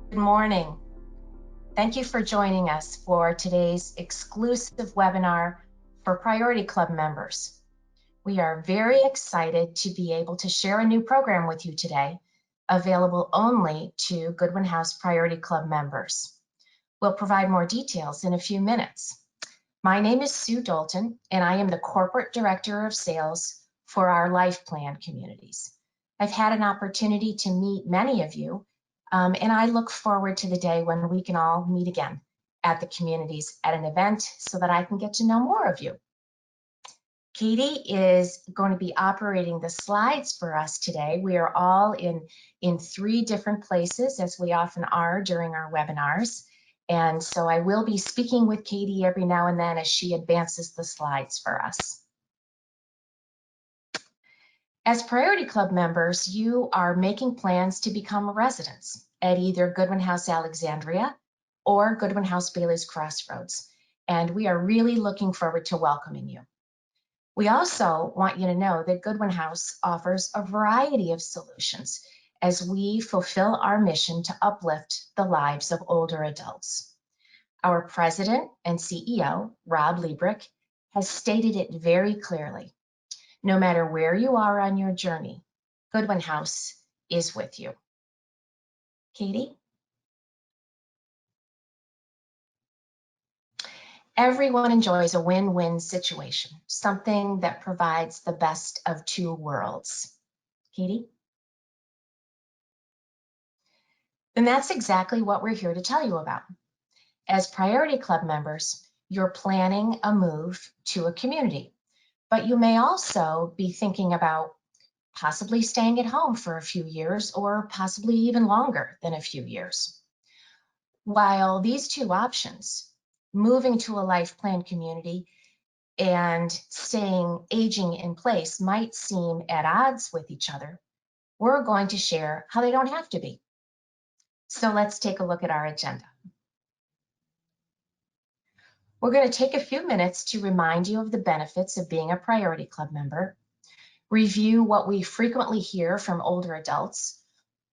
Good morning. Thank you for joining us for today's exclusive webinar for Priority Club members. We are very excited to be able to share a new program with you today, available only to Goodwin House Priority Club members. We'll provide more details in a few minutes. My name is Sue Dalton, and I am the Corporate Director of Sales for our Life Plan communities. I've had an opportunity to meet many of you, and I look forward to the day when we can all meet again at the communities at an event so that I can get to know more of you. Katie is going to be operating the slides for us today. We are all in 3 different places, as we often are during our webinars. And so I will be speaking with Katie every now and then as she advances the slides for us. As Priority Club members, you are making plans to become residents at either Goodwin House Alexandria or Goodwin House Bailey's Crossroads. And we are really looking forward to welcoming you. We also want you to know that Goodwin House offers a variety of solutions as we fulfill our mission to uplift the lives of older adults. Our president and CEO, Rob Liebrick, has stated it very clearly. No matter where you are on your journey, Goodwin House is with you. Katie? Everyone enjoys a win-win situation, something that provides the best of 2 worlds. Katie? And that's exactly what we're here to tell you about. As Priority Club members, you're planning a move to a community, but you may also be thinking about possibly staying at home for a few years or possibly even longer than a few years. While these 2 options, moving to a life plan community and staying aging in place, might seem at odds with each other, we're going to share how they don't have to be. So let's take a look at our agenda. We're going to take a few minutes to remind you of the benefits of being a Priority Club member, review what we frequently hear from older adults,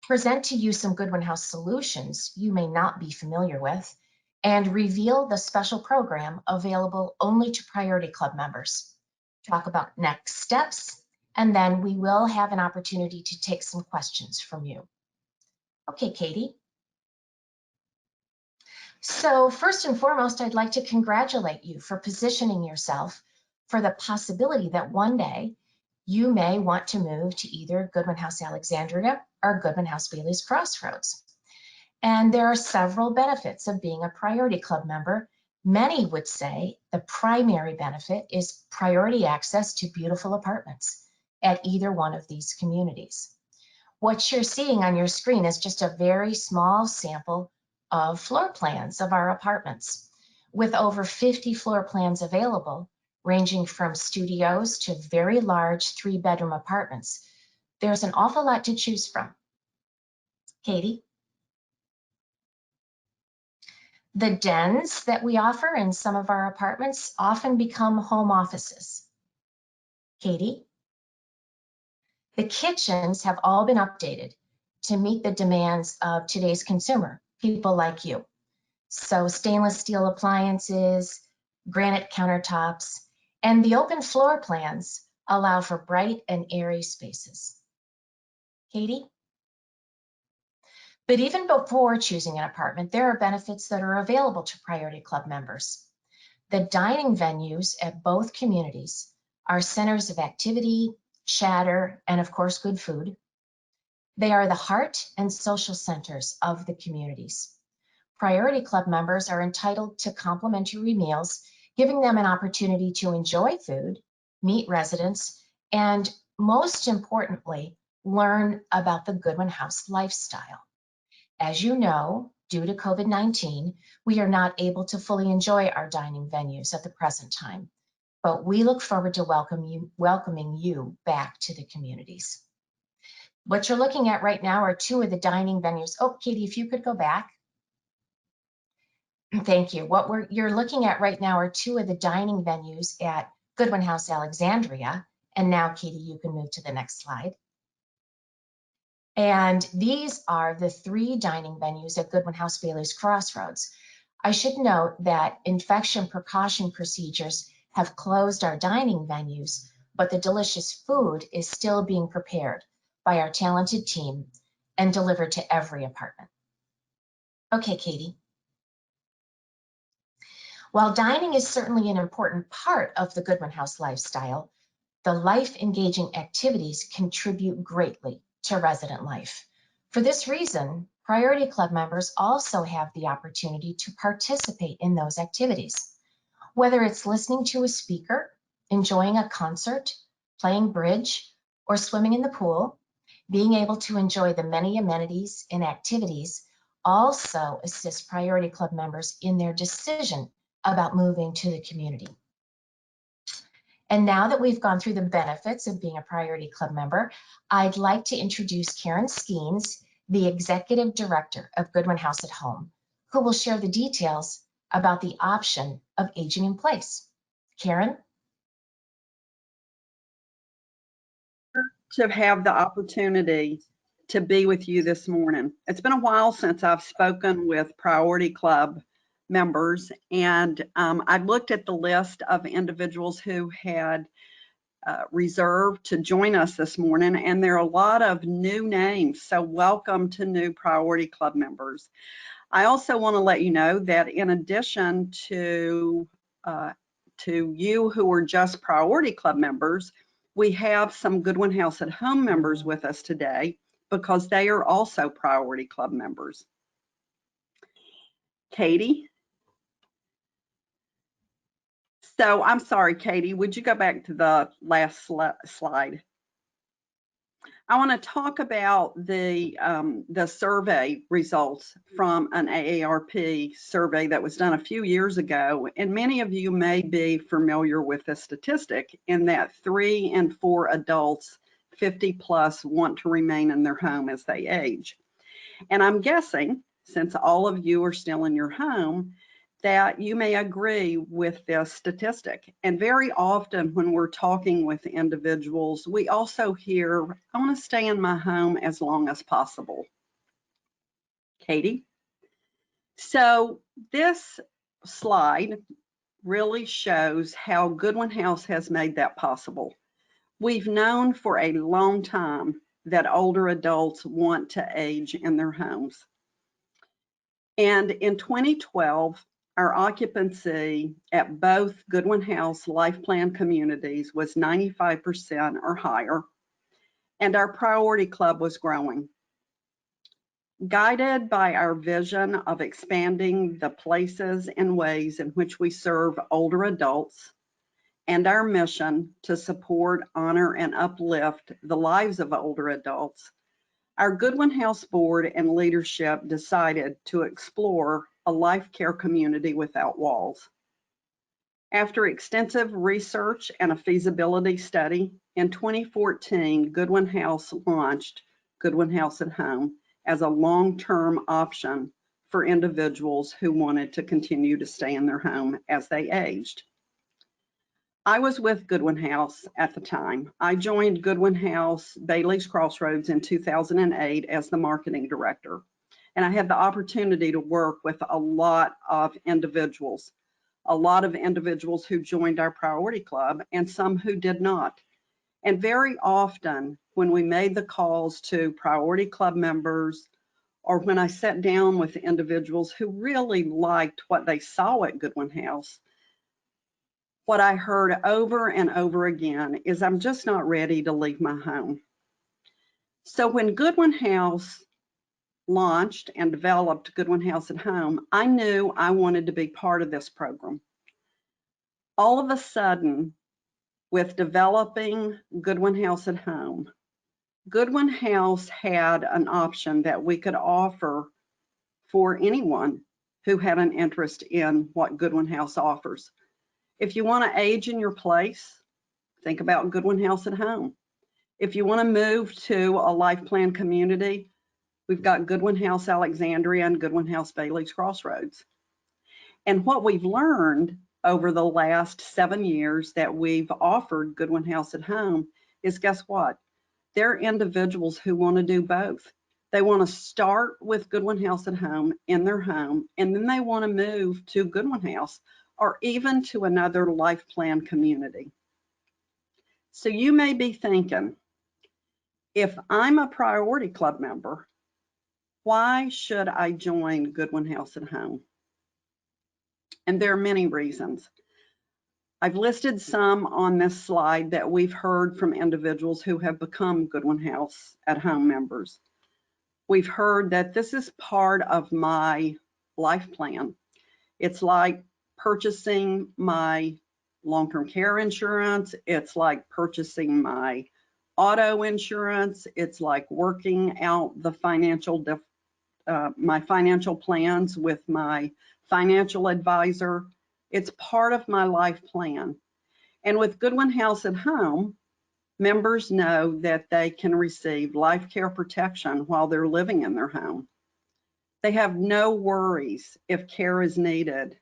present to you some Goodwin House solutions you may not be familiar with, and reveal the special program available only to Priority Club members. Talk about next steps, and then we will have an opportunity to take some questions from you. Okay, Katie. So first and foremost, I'd like to congratulate you for positioning yourself for the possibility that one day you may want to move to either Goodwin House Alexandria or Goodwin House Bailey's Crossroads. And there are several benefits of being a Priority Club member. Many would say the primary benefit is priority access to beautiful apartments at either one of these communities. What you're seeing on your screen is just a very small sample of floor plans of our apartments, with over 50 floor plans available, ranging from studios to very large 3-bedroom apartments. There's an awful lot to choose from. Katie? The dens that we offer in some of our apartments often become home offices. Katie? The kitchens have all been updated to meet the demands of today's consumer, people like you. So stainless steel appliances, granite countertops, and the open floor plans allow for bright and airy spaces. Katie? But even before choosing an apartment, there are benefits that are available to Priority Club members. The dining venues at both communities are centers of activity, chatter, and of course, good food. They are the heart and social centers of the communities. Priority Club members are entitled to complimentary meals, giving them an opportunity to enjoy food, meet residents, and most importantly, learn about the Goodwin House lifestyle. As you know, due to COVID-19, we are not able to fully enjoy our dining venues at the present time, but we look forward to welcoming you back to the communities. What you're looking at right now are 2 of the dining venues. Oh, Katie, if you could go back. Thank you. What you're looking at right now are 2 of the dining venues at Goodwin House Alexandria. And now, Katie, you can move to the next slide. And these are the 3 dining venues at Goodwin House Bailey's Crossroads. I should note that infection precaution procedures have closed our dining venues, but the delicious food is still being prepared by our talented team and delivered to every apartment. Okay, Katie. While dining is certainly an important part of the Goodwin House lifestyle, the life-engaging activities contribute greatly to resident life. For this reason, Priority Club members also have the opportunity to participate in those activities. Whether it's listening to a speaker, enjoying a concert, playing bridge, or swimming in the pool, being able to enjoy the many amenities and activities also assist Priority Club members in their decision about moving to the community. And now that we've gone through the benefits of being a Priority Club member, I'd like to introduce Karen Skeens, the Executive Director of Goodwin House at Home, who will share the details about the option of aging in place. Karen? To have the opportunity to be with you this morning. It's been a while since I've spoken with Priority Club members, and I looked at the list of individuals who had reserved to join us this morning, and there are a lot of new names, so welcome to new Priority Club members. I also want to let you know that in addition to you who are just Priority Club members, we have some Goodwin House at Home members with us today because they are also Priority Club members. Katie? So I'm sorry, Katie, would you go back to the last slide? I want to talk about the survey results from an AARP survey that was done a few years ago, and many of you may be familiar with this statistic in that 3 in 4 adults 50 plus want to remain in their home as they age. And I'm guessing, since all of you are still in your home, that you may agree with this statistic. And very often when we're talking with individuals, we also hear, I want to stay in my home as long as possible. Katie? So this slide really shows how Goodwin House has made that possible. We've known for a long time that older adults want to age in their homes. And in 2012, our occupancy at both Goodwin House Life Plan communities was 95% or higher, and our Priority Club was growing. Guided by our vision of expanding the places and ways in which we serve older adults, and our mission to support, honor, and uplift the lives of older adults, our Goodwin House board and leadership decided to explore a life care community without walls. After extensive research and a feasibility study, in 2014, Goodwin House launched Goodwin House at Home as a long-term option for individuals who wanted to continue to stay in their home as they aged. I was with Goodwin House at the time. I joined Goodwin House Bailey's Crossroads in 2008 as the marketing director. And I had the opportunity to work with a lot of individuals who joined our Priority Club and some who did not. And very often when we made the calls to Priority Club members, or when I sat down with individuals who really liked what they saw at Goodwin House, what I heard over and over again is, I'm just not ready to leave my home. So when Goodwin House launched and developed Goodwin House at Home, I knew I wanted to be part of this program. All of a sudden, with developing Goodwin House at Home, Goodwin House had an option that we could offer for anyone who had an interest in what Goodwin House offers. If you want to age in your place, think about Goodwin House at Home. If you want to move to a life plan community, we've got Goodwin House Alexandria and Goodwin House Bailey's Crossroads. And what we've learned over the last 7 years that we've offered Goodwin House at Home is, guess what? They're individuals who want to do both. They want to start with Goodwin House at home in their home, and then they want to move to Goodwin House or even to another life plan community. So you may be thinking, if I'm a Priority Club member, why should I join Goodwin House at home? And there are many reasons. I've listed some on this slide that we've heard from individuals who have become Goodwin House at home members. We've heard that this is part of my life plan. It's like purchasing my long-term care insurance. It's like purchasing my auto insurance. It's like working out the my financial plans with my financial advisor. It's part of my life plan. And with Goodwin House at home, members know that they can receive life care protection while they're living in their home. They have no worries if care is needed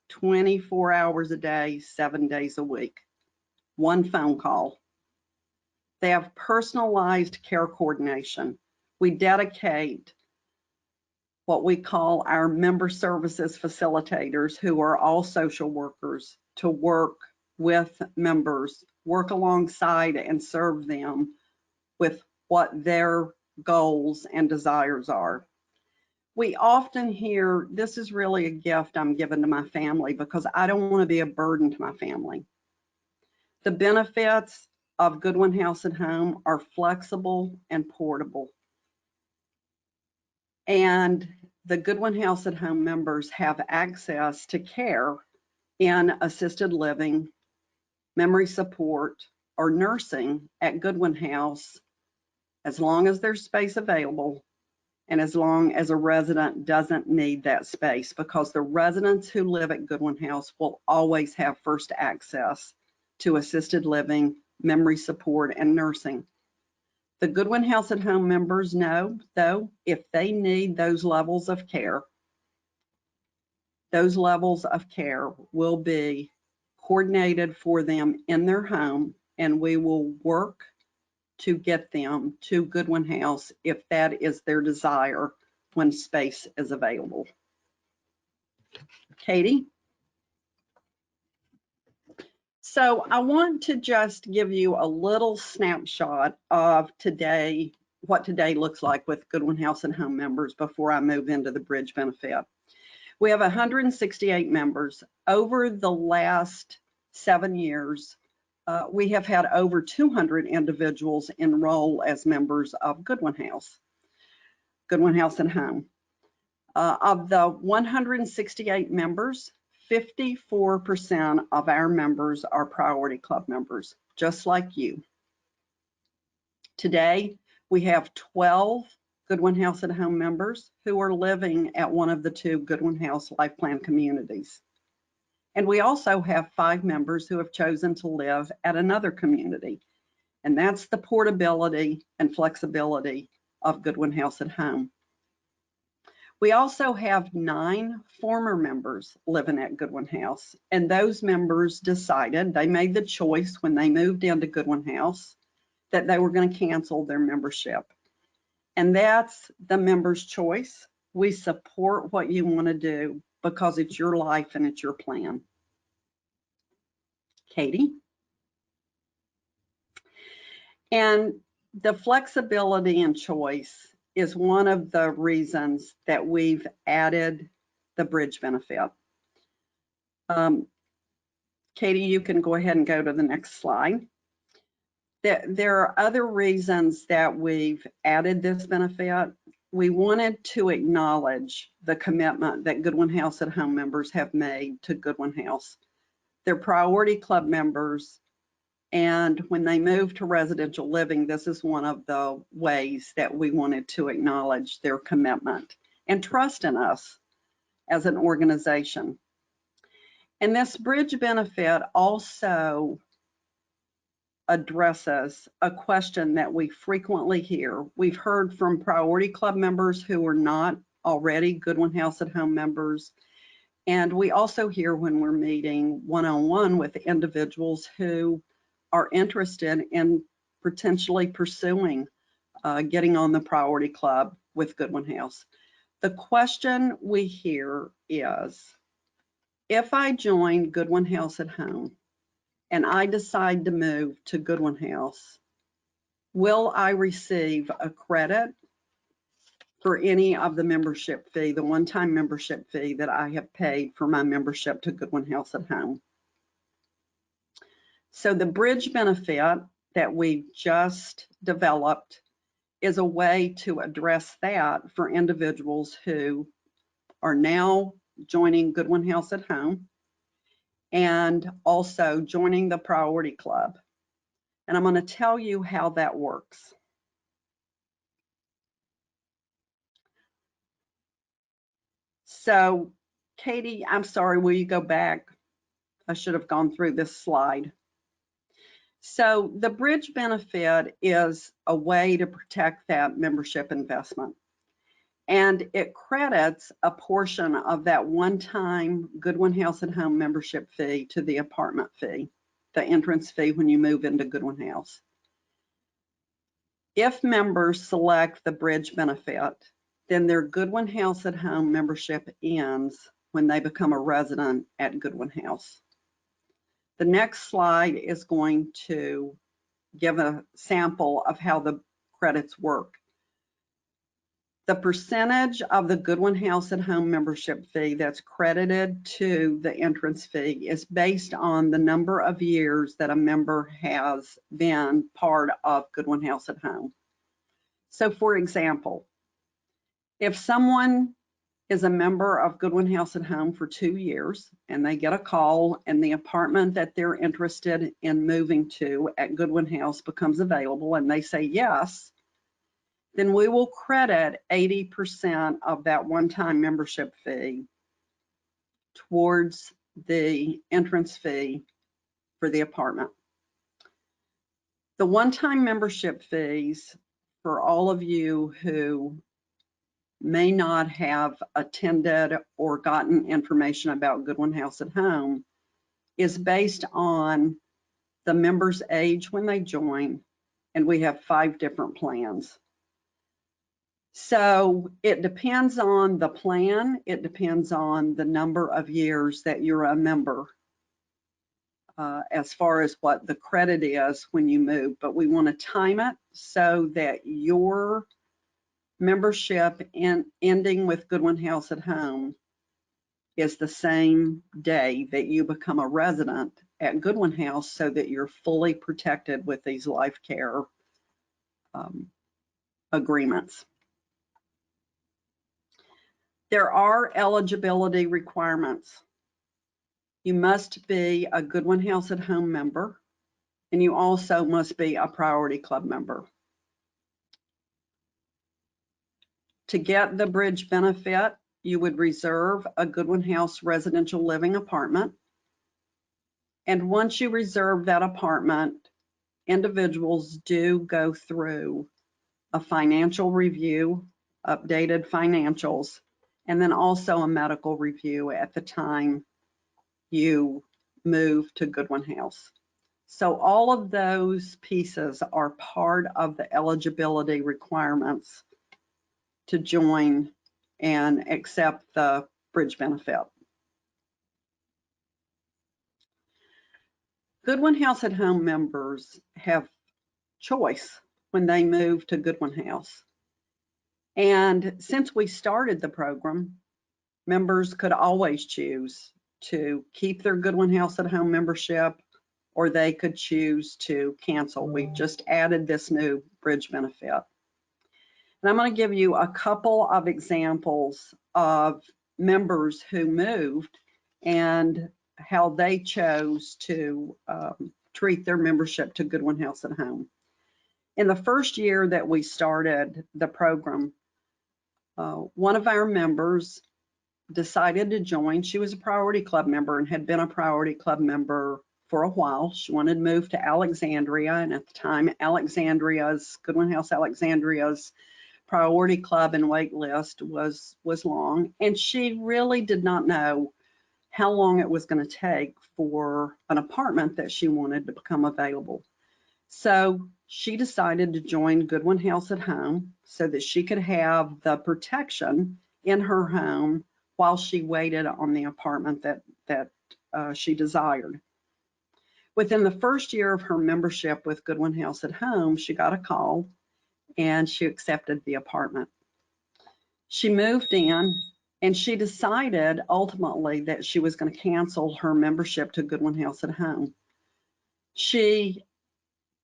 24 hours a day, 7 days a week. One phone call. They have personalized care coordination. We dedicate what we call our member services facilitators, who are all social workers, to work with members, work alongside and serve them with what their goals and desires are. We often hear, this is really a gift I'm giving to my family because I don't want to be a burden to my family. The benefits of Goodwin House at home are flexible and portable. And the Goodwin House at home members have access to care in assisted living, memory support, or nursing at Goodwin House as long as there's space available and as long as a resident doesn't need that space, because the residents who live at Goodwin House will always have first access to assisted living, memory support, and nursing. The Goodwin House at home members know, though, if they need those levels of care will be coordinated for them in their home, and we will work to get them to Goodwin House if that is their desire when space is available. Katie? So I want to just give you a little snapshot of today, what today looks like with Goodwin House and home members before I move into the bridge benefit. We have 168 members. Over the last 7 years, we have had over 200 individuals enroll as members of Goodwin House and home. Of the 168 members, 54% of our members are Priority Club members, just like you. Today, we have 12 Goodwin House at home members who are living at one of the 2 Goodwin House Life Plan communities. And we also have 5 members who have chosen to live at another community. And that's the portability and flexibility of Goodwin House at home. We also have 9 former members living at Goodwin House, and those members decided, they made the choice when they moved into Goodwin House that they were going to cancel their membership. And that's the member's choice. We support what you want to do because it's your life and it's your plan. Katie? And the flexibility and choice is one of the reasons that we've added the bridge benefit. Katie, you can go ahead and go to the next slide. There are other reasons that we've added this benefit. We wanted to acknowledge the commitment that Goodwin House at home members have made to Goodwin House. They're Priority Club members, and when they move to residential living, this is one of the ways that we wanted to acknowledge their commitment and trust in us as an organization. And this bridge benefit also addresses a question that we frequently hear. We've heard from Priority Club members who are not already Goodwin House at home members. And we also hear when we're meeting one-on-one with individuals who are interested in potentially pursuing getting on the priority club with Goodwin House. The question we hear is, if I join Goodwin House at home and I decide to move to Goodwin House, will I receive a credit for any of the membership fee, the one-time membership fee that I have paid for my membership to Goodwin House at home? So the bridge benefit that we just developed is a way to address that for individuals who are now joining Goodwin House at home and also joining the priority club. And I'm going to tell you how that works. So, Katie, I'm sorry, will you go back? I should have gone through this slide. So the bridge benefit is a way to protect that membership investment. And it credits a portion of that one-time Goodwin House at Home membership fee to the apartment fee, the entrance fee when you move into Goodwin House. If members select the bridge benefit, then their Goodwin House at Home membership ends when they become a resident at Goodwin House. The next slide is going to give a sample of how the credits work. The percentage of the Goodwin House at Home membership fee that's credited to the entrance fee is based on the number of years that a member has been part of Goodwin House at Home. So for example, if someone is a member of Goodwin House at Home for 2 years and they get a call and the apartment that they're interested in moving to at Goodwin House becomes available and they say yes, then we will credit 80% of that one-time membership fee towards the entrance fee for the apartment. The one-time membership fees, for all of you who may not have attended or gotten information about Goodwin House at Home, is based on the member's age when they join, and we have 5 different plans. So it depends on the plan, it depends on the number of years that you're a member as far as what the credit is when you move, but we want to time it so that your membership ending with Goodwin House at Home is the same day that you become a resident at Goodwin House, so that you're fully protected with these life care agreements. There are eligibility requirements. You must be a Goodwin House at Home member, and you also must be a Priority Club member. To get the bridge benefit, you would reserve a Goodwin House residential living apartment. And once you reserve that apartment, individuals do go through a financial review, updated financials, and then also a medical review at the time you move to Goodwin House. So all of those pieces are part of the eligibility requirements to join and accept the bridge benefit. Goodwin House at Home members have choice when they move to Goodwin House. And since we started the program, members could always choose to keep their Goodwin House at Home membership, or they could choose to cancel. We've just added this new bridge benefit. And I'm going to give you a couple of examples of members who moved and how they chose to treat their membership to Goodwin House at Home. In the first year that we started the program, one of our members decided to join. She was a Priority Club member and had been a Priority Club member for a while. She wanted to move to Alexandria, and at the time, Goodwin House Alexandria's Priority Club and wait list was long, and she really did not know how long it was going to take for an apartment that she wanted to become available. So she decided to join Goodwin House at Home so that she could have the protection in her home while she waited on the apartment that she desired. Within the first year of her membership with Goodwin House at Home, she got a call and she accepted the apartment. She moved in and she decided ultimately that she was going to cancel her membership to Goodwin House at Home. She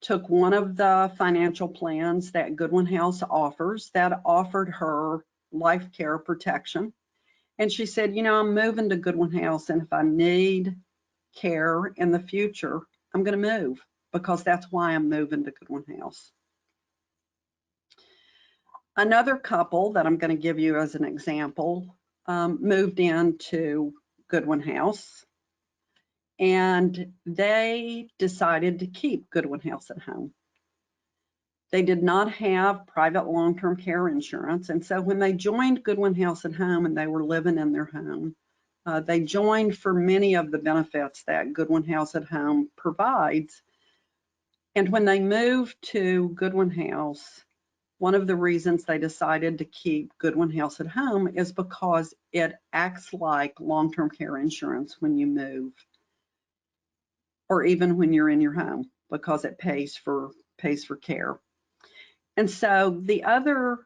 took one of the financial plans that Goodwin House offers that offered her life care protection. And she said, you know, I'm moving to Goodwin House, and if I need care in the future, I'm going to move, because that's why I'm moving to Goodwin House. Another couple that I'm going to give you as an example moved into Goodwin House, and they decided to keep Goodwin House at Home. They did not have private long-term care insurance, and so when they joined Goodwin House at Home and they were living in their home, they joined for many of the benefits that Goodwin House at Home provides. And when they moved to Goodwin House, one of the reasons they decided to keep Goodwin House at Home is because it acts like long-term care insurance when you move, or even when you're in your home, because it pays for care. And so the other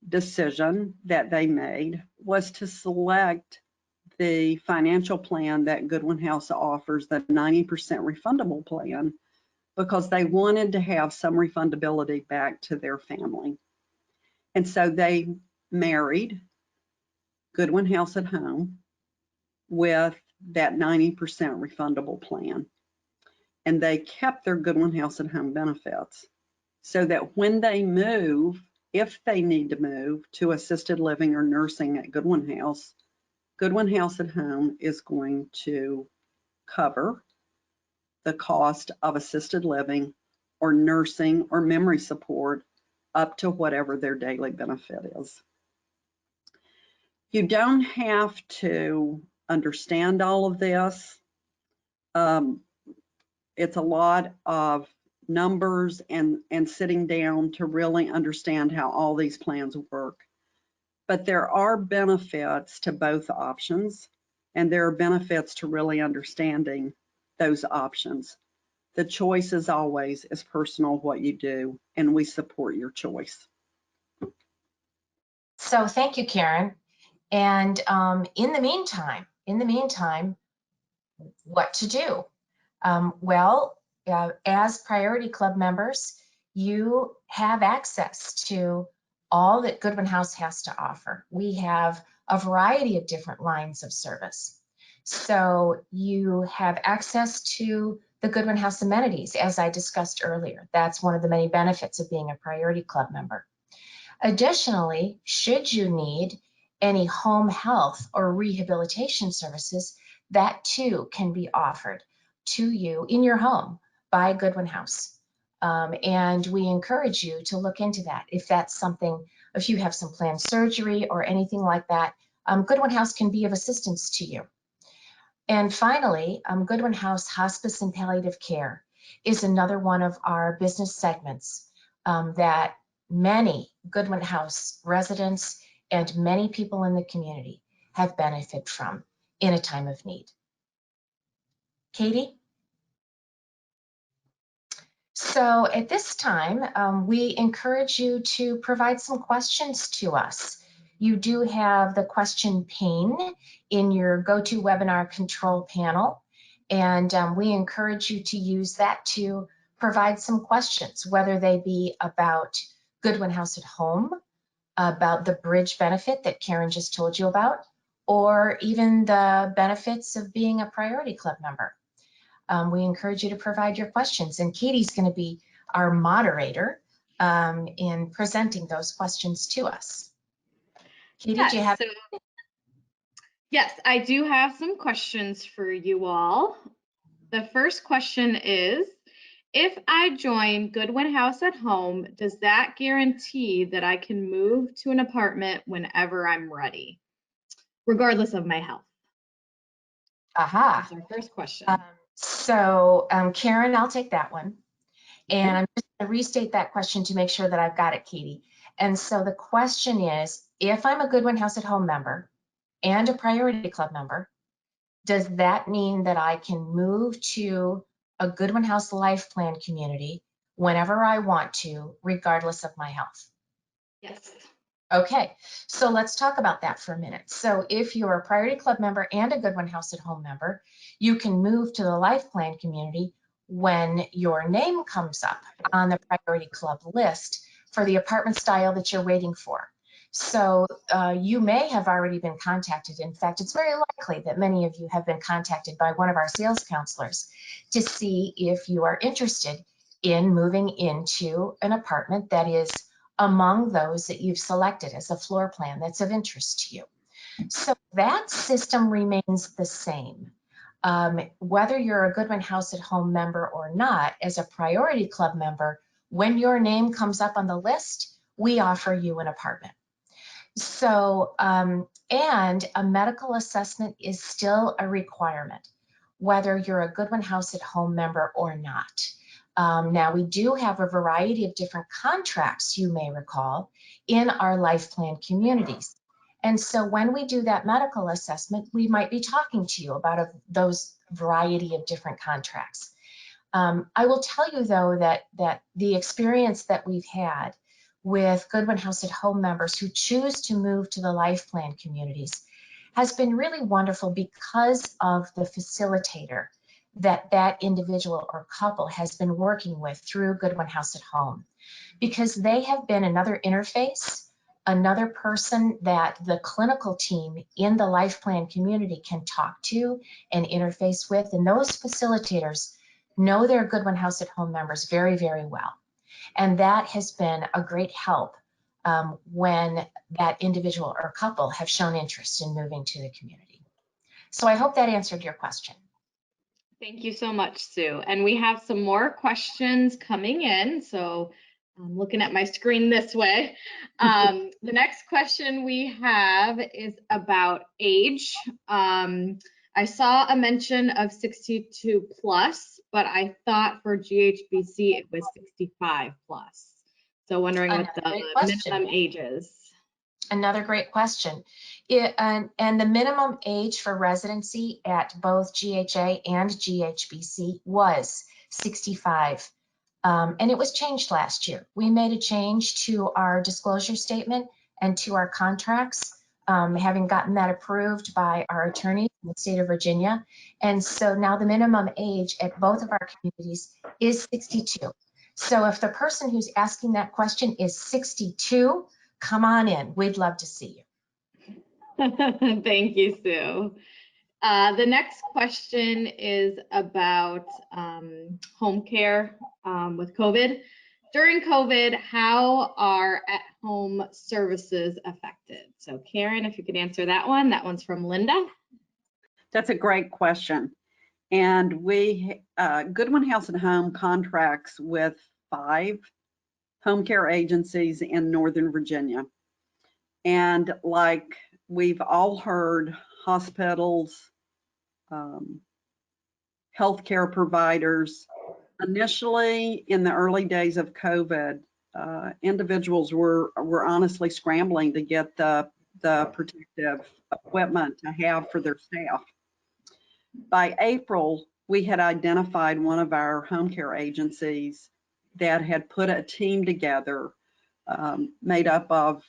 decision that they made was to select the financial plan that Goodwin House offers, the 90% refundable plan, because they wanted to have some refundability back to their family. And so they married Goodwin House at Home with that 90% refundable plan. And they kept their Goodwin House at Home benefits, so that when they move, if they need to move to assisted living or nursing at Goodwin House at Home is going to cover the cost of assisted living or nursing or memory support up to whatever their daily benefit is. You don't have to understand all of this. It's a lot of numbers and sitting down to really understand how all these plans work. But there are benefits to both options, and there are benefits to really understanding those options. The choice is always as personal what you do, and we support your choice. So thank you, Karen. And in the meantime, what to do? As Priority Club members, you have access to all that Goodwin House has to offer. We have a variety of different lines of service. So you have access to the Goodwin House amenities, as I discussed earlier. That's one of the many benefits of being a Priority Club member. Additionally, should you need any home health or rehabilitation services, that too can be offered to you in your home by Goodwin House. And we encourage you to look into that. If that's something, if you have some planned surgery or anything like that, Goodwin House can be of assistance to you. And finally, Goodwin House Hospice and Palliative Care is another one of our business segments that many Goodwin House residents and many people in the community have benefited from in a time of need. Katie? So at this time, we encourage you to provide some questions to us. You do have the question pane in your GoToWebinar control panel, and we encourage you to use that to provide some questions, whether they be about Goodwin House at Home, about the bridge benefit that Karen just told you about, or even the benefits of being a Priority Club member. We encourage you to provide your questions, and Katie's going to be our moderator in presenting those questions to us. Katie, yes, do you have? Yes, I do have some questions for you all. The first question is, if I join Goodwin House at Home, does that guarantee that I can move to an apartment whenever I'm ready, regardless of my health? Aha. That's our first question. Karen, I'll take that one. And I'm just going to restate that question to make sure that I've got it, Katie. And so the question is, if I'm a Goodwin House at Home member and a Priority Club member, does that mean that I can move to a Goodwin House Life Plan community whenever I want to, regardless of my health? Yes. Okay, so let's talk about that for a minute. So if you're a Priority Club member and a Goodwin House at Home member, you can move to the Life Plan community when your name comes up on the Priority Club list for the apartment style that you're waiting for. So you may have already been contacted. In fact, it's very likely that many of you have been contacted by one of our sales counselors to see if you are interested in moving into an apartment that is among those that you've selected as a floor plan that's of interest to you. So that system remains the same. Whether you're a Goodwin House at Home member or not, as a Priority Club member, when your name comes up on the list, we offer you an apartment. So, and a medical assessment is still a requirement, whether you're a Goodwin House at Home member or not. Now, we do have a variety of different contracts, you may recall, in our life plan communities. And so when we do that medical assessment, we might be talking to you about those variety of different contracts. I will tell you, though, that the experience that we've had with Goodwin House at Home members who choose to move to the life plan communities has been really wonderful because of the facilitator that individual or couple has been working with through Goodwin House at Home, because they have been another interface, another person that the clinical team in the life plan community can talk to and interface with. And those facilitators know their Goodwin House at Home members very, very well. And that has been a great help when that individual or couple have shown interest in moving to the community. So I hope that answered your question. Thank you so much, Sue. And we have some more questions coming in. So I'm looking at my screen this way. The next question we have is about age. I saw a mention of 62 plus, but I thought for GHBC it was 65 plus. So wondering what the minimum age is. Another great question. And the minimum age for residency at both GHA and GHBC was 65. And it was changed last year. We made a change to our disclosure statement and to our contracts, having gotten that approved by our attorney in the state of Virginia. And so now the minimum age at both of our communities is 62. So if the person who's asking that question is 62, come on in. We'd love to see you. Thank you, Sue. The next question is about home care with COVID. During COVID, how are at-home services affected? So Karen, if you could answer that one. That one's from Linda. That's a great question. And we, Goodwin House at Home contracts with 5 home care agencies in Northern Virginia. And like we've all heard, hospitals, healthcare providers, initially in the early days of COVID, individuals were honestly scrambling to get the protective equipment to have for their staff. By April, we had identified one of our home care agencies that had put a team together made up of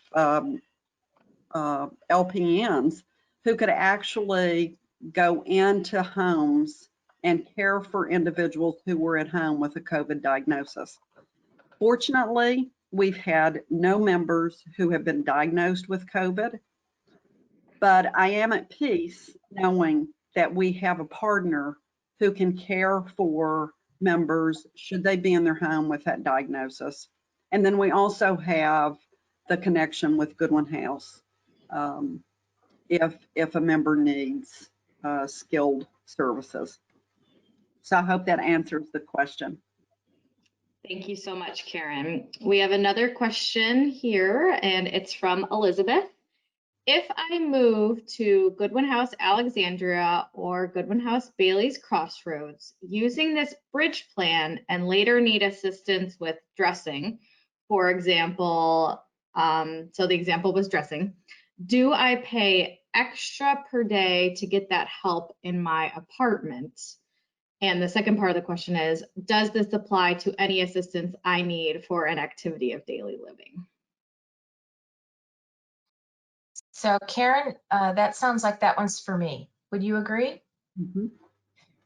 LPNs who could actually go into homes and care for individuals who were at home with a COVID diagnosis. Fortunately, we've had no members who have been diagnosed with COVID, but I am at peace knowing that we have a partner who can care for members should they be in their home with that diagnosis. And then we also have the connection with Goodwin House if a member needs skilled services. So I hope that answers the question. Thank you so much, Karen. We have another question here, and it's from Elizabeth. If I move to Goodwin House Alexandria or Goodwin House Bailey's Crossroads using this bridge plan and later need assistance with dressing, for example, so the example was dressing, do I pay extra per day to get that help in my apartment? And the second part of the question is, does this apply to any assistance I need for an activity of daily living? So Karen, that sounds like that one's for me. Would you agree? Mhm.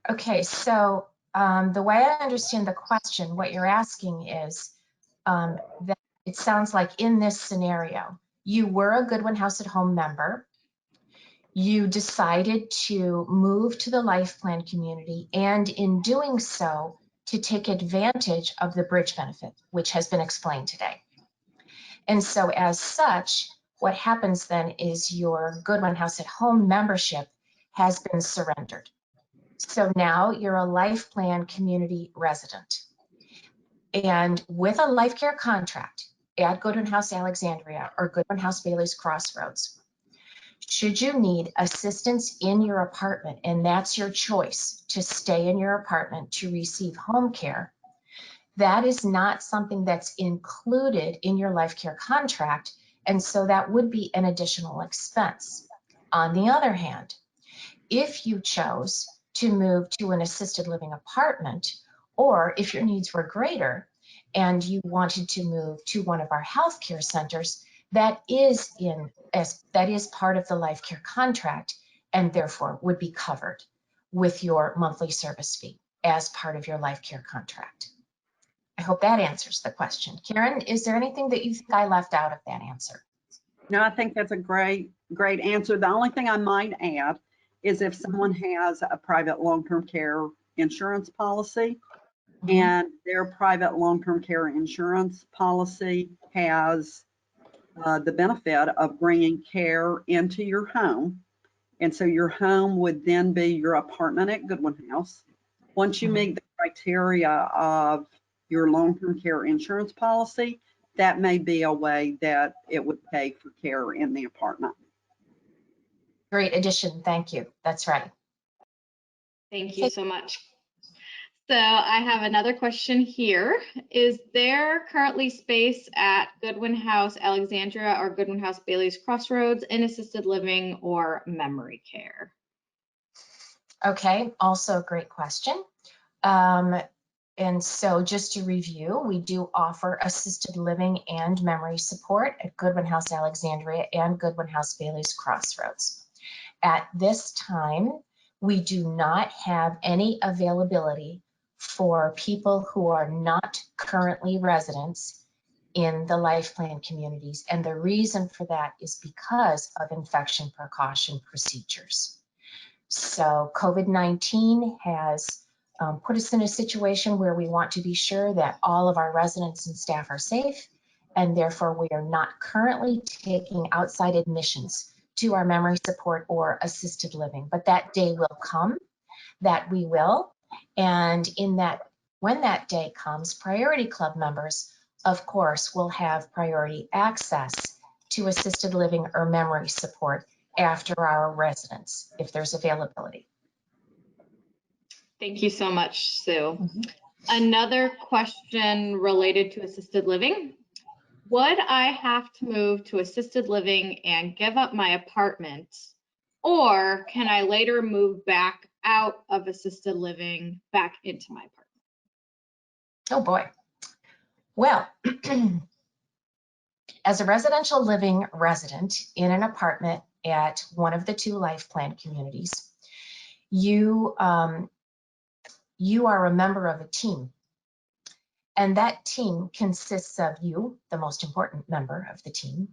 Okay, so the way I understand the question, what you're asking is that it sounds like in this scenario, you were a Goodwin House at Home member. You decided to move to the life plan community, and in doing so, to take advantage of the bridge benefit, which has been explained today. And so as such, what happens then is your Goodwin House at Home membership has been surrendered. So now you're a life plan community resident. And with a life care contract at Goodwin House Alexandria or Goodwin House Bailey's Crossroads, should you need assistance in your apartment, and that's your choice to stay in your apartment to receive home care, that is not something that's included in your life care contract, and so that would be an additional expense. On the other hand, if you chose to move to an assisted living apartment, or if your needs were greater and you wanted to move to one of our healthcare centers, that is part of the life care contract and therefore would be covered with your monthly service fee as part of your life care contract. I hope that answers the question. Karen, is there anything that you think I left out of that answer? No, I think that's a great answer. The only thing I might add is if someone has a private long-term care insurance policy, and their private long-term care insurance policy has the benefit of bringing care into your home. And so your home would then be your apartment at Goodwin House. Once you meet the criteria of your long-term care insurance policy, that may be a way that it would pay for care in the apartment. Great addition. Thank you. That's right. Thank you so much. So I have another question here. Is there currently space at Goodwin House Alexandria or Goodwin House Bailey's Crossroads in assisted living or memory care? Okay, also a great question. And so just to review, we do offer assisted living and memory support at Goodwin House Alexandria and Goodwin House Bailey's Crossroads. At this time, we do not have any availability for people who are not currently residents in the life plan communities. And the reason for that is because of infection precaution procedures. So COVID-19 has put us in a situation where we want to be sure that all of our residents and staff are safe, and therefore we are not currently taking outside admissions to our memory support or assisted living. But that day will come, that we will, and when that day comes, Priority Club members, of course, will have priority access to assisted living or memory support after our residents, if there's availability. Thank you so much, Sue. Another question related to assisted living. Would I have to move to assisted living and give up my apartment, or can I later move back out of assisted living back into my apartment? Oh boy. Well, as a residential living resident in an apartment at one of the two life plan communities, you are a member of a team. And that team consists of you, the most important member of the team,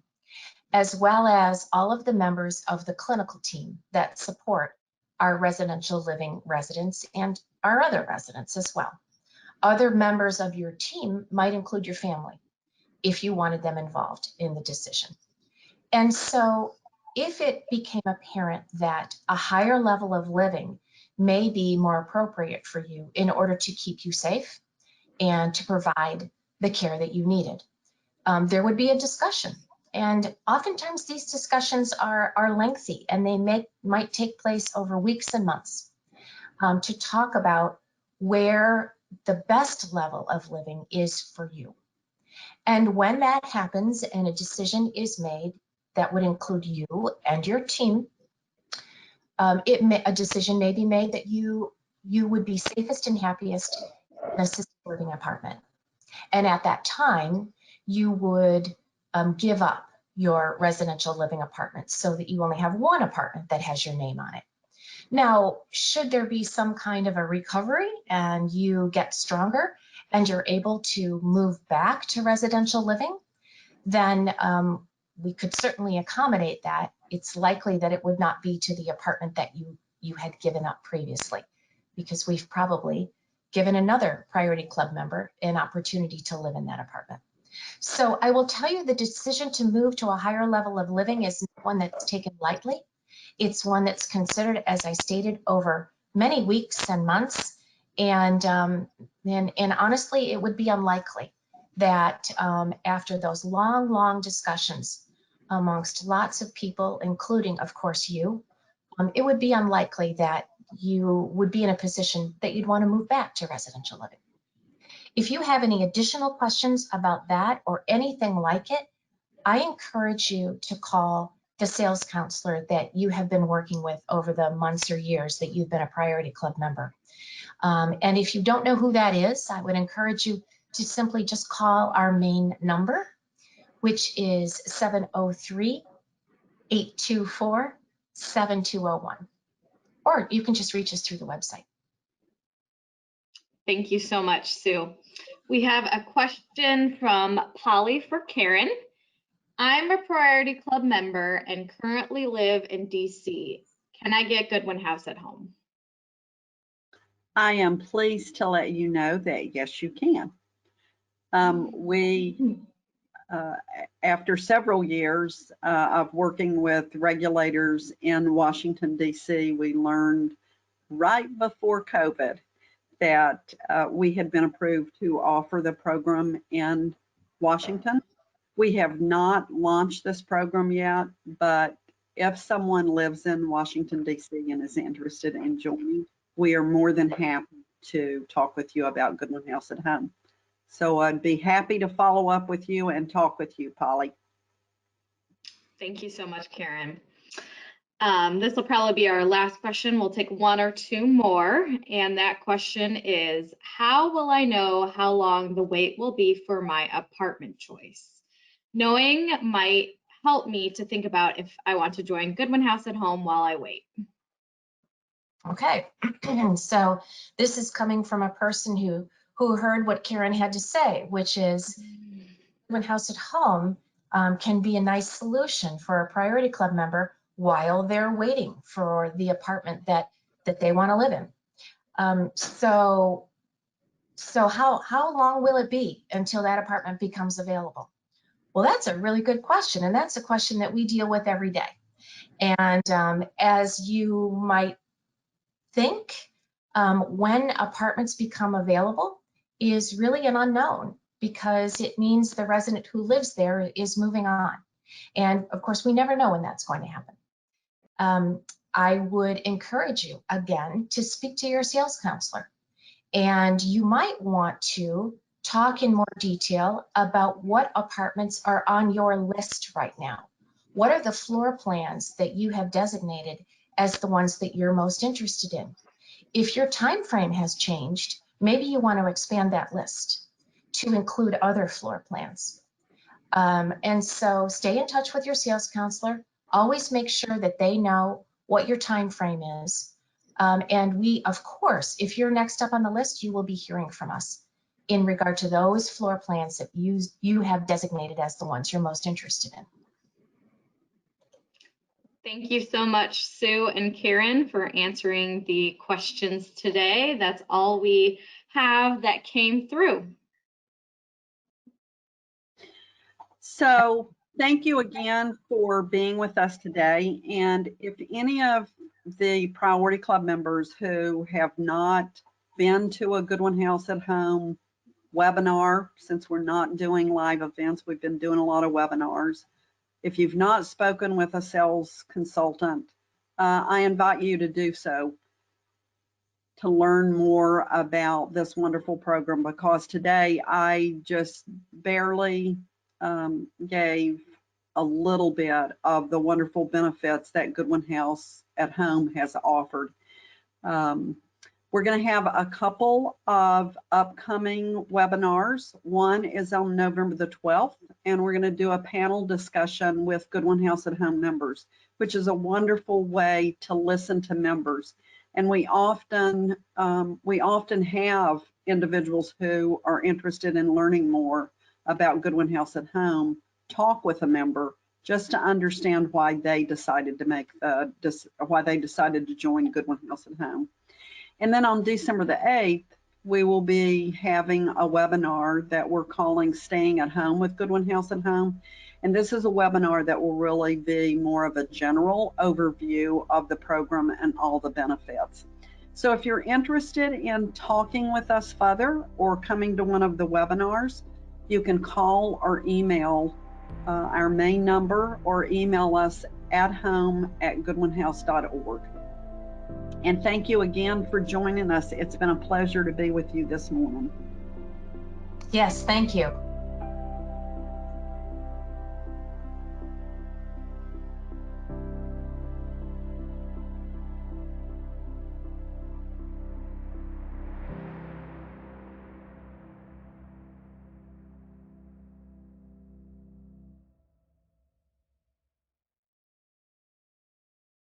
as well as all of the members of the clinical team that support our residential living residents and our other residents as well. Other members of your team might include your family if you wanted them involved in the decision. And so if it became apparent that a higher level of living may be more appropriate for you in order to keep you safe and to provide the care that you needed, there would be a discussion And oftentimes these discussions are lengthy, and they might take place over weeks and months to talk about where the best level of living is for you. And when that happens and a decision is made that would include you and your team, a decision may be made that you would be safest and happiest in an assisted living apartment. And at that time, you would give up your residential living apartment so that you only have one apartment that has your name on it. Now, should there be some kind of a recovery and you get stronger and you're able to move back to residential living, then we could certainly accommodate that. It's likely that it would not be to the apartment that you had given up previously, because we've probably given another Priority Club member an opportunity to live in that apartment. So I will tell you, the decision to move to a higher level of living is one that's taken lightly. It's one that's considered, as I stated, over many weeks and months. And honestly, it would be unlikely that after those long discussions amongst lots of people, including, of course, you, it would be unlikely that you would be in a position that you'd want to move back to residential living. If you have any additional questions about that or anything like it, I encourage you to call the sales counselor that you have been working with over the months or years that you've been a Priority Club member. And if you don't know who that is, I would encourage you to simply just call our main number, which is 703-824-7201. Or you can just reach us through the website. Thank you so much, Sue. We have a question from Polly for Karen. I'm a Priority Club member and currently live in DC. Can I get Goodwin House at home? I am pleased to let you know that yes, you can. After several years of working with regulators in Washington, D.C., we learned right before COVID that we had been approved to offer the program in Washington. We have not launched this program yet, but if someone lives in Washington, D.C. and is interested in joining, we are more than happy to talk with you about Goodwin House at Home. So I'd be happy to follow up with you and talk with you, Polly. Thank you so much, Karen. This will probably be our last question. We'll take one or two more. And that question is, how will I know how long the wait will be for my apartment choice? Knowing might help me to think about if I want to join Goodwin House at Home while I wait. Okay, so this is coming from a person who heard what Karen had to say, which is Goodwin House at Home can be a nice solution for a Priority Club member while they're waiting for the apartment that they want to live in. So how long will it be until that apartment becomes available? Well, that's a really good question, and that's a question that we deal with every day. And as you might think, when apartments become available is really an unknown, because it means the resident who lives there is moving on. And of course, we never know when that's going to happen. I would encourage you, again, to speak to your sales counselor. And you might want to talk in more detail about what apartments are on your list right now. What are the floor plans that you have designated as the ones that you're most interested in? If your time frame has changed, maybe you want to expand that list to include other floor plans. And so stay in touch with your sales counselor. Always make sure that they know what your time frame is. And we, of course, if you're next up on the list, you will be hearing from us in regard to those floor plans that you have designated as the ones you're most interested in. Thank you so much, Sue and Karen, for answering the questions today. That's all we have that came through. So thank you again for being with us today. And if any of the Priority Club members who have not been to a Goodwin House at Home webinar, since we're not doing live events, we've been doing a lot of webinars. If you've not spoken with a sales consultant, I invite you to do so, to learn more about this wonderful program, because today I just barely gave a little bit of the wonderful benefits that Goodwin House at Home has offered. We're going to have a couple of upcoming webinars. One is on November the 12th, and we're going to do a panel discussion with Goodwin House at Home members, which is a wonderful way to listen to members. And we often have individuals who are interested in learning more about Goodwin House at Home talk with a member just to understand why they decided to join Goodwin House at Home. And then on December the 8th, we will be having a webinar that we're calling Staying at Home with Goodwin House at Home. And this is a webinar that will really be more of a general overview of the program and all the benefits. So if you're interested in talking with us further or coming to one of the webinars, you can call or email our main number, or email us at home@goodwinhouse.org. And thank you again for joining us. It's been a pleasure to be with you this morning. Yes, thank you.